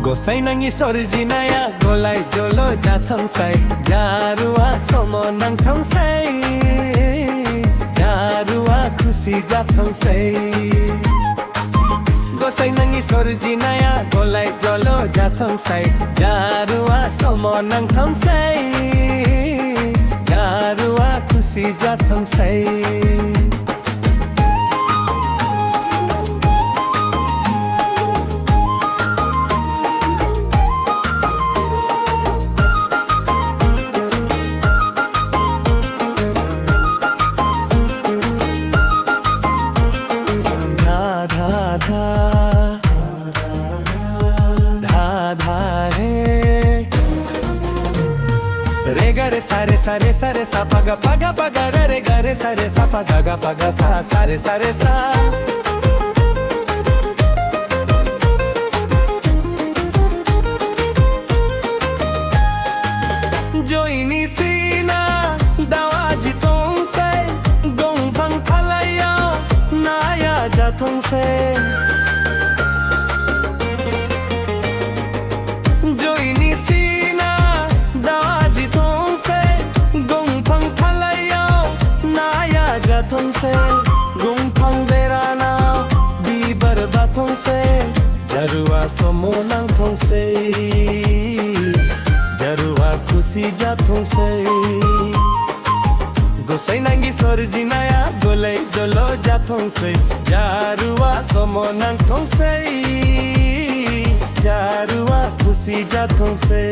Gosai nangi sorji naya golai jolo jathonsai jarua somo nang thongsai jarua khushi jathonsai Gosai nangi sorji naya golai jolo jathonsai jarua somo nang thongsai jarua khushi jathonsai Re ga re sa re sa re sa re sa pa ga re ga re sa re sa pa ga sa re sa Joini sina dawa ji tong se gong phang phalaya na ya ja thong se Joini sina dawa ji tong se gong phang phalaya na ya ja thong se gong phang derana bi bar ba thong se jarua somo nang thong se jarua khushi jathong se Gosai nangi sorji naya golai jolo jathong se jarua somo nang thong se jarua khushi jathong se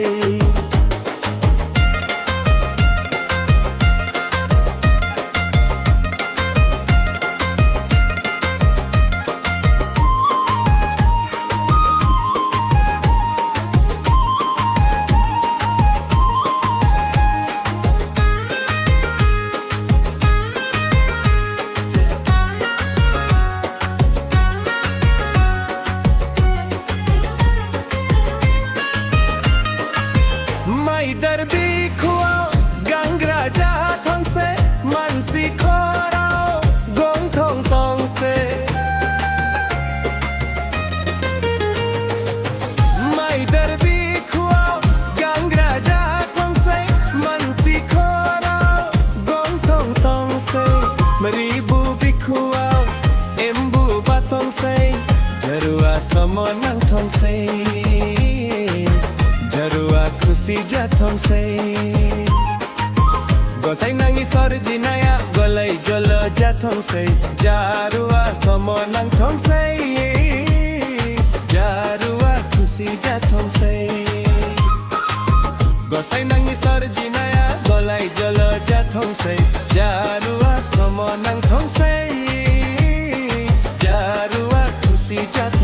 Darbi khuao gangra ja thong se mansi khorao gong thong tong se mai darbi khuao gangra ja thong se mansi khorao gong thong tong se mari bu bi khuao embu ba thong se jarua somo nang thong se jarua khushi jathong se Gosai nangi sorji naya golai jolo jathong se jarua somo nang thong se jarua khushi jathong se Gosai nangi sorji naya golai jolo jathong se jarua somo nang thong se jarua khushi jathong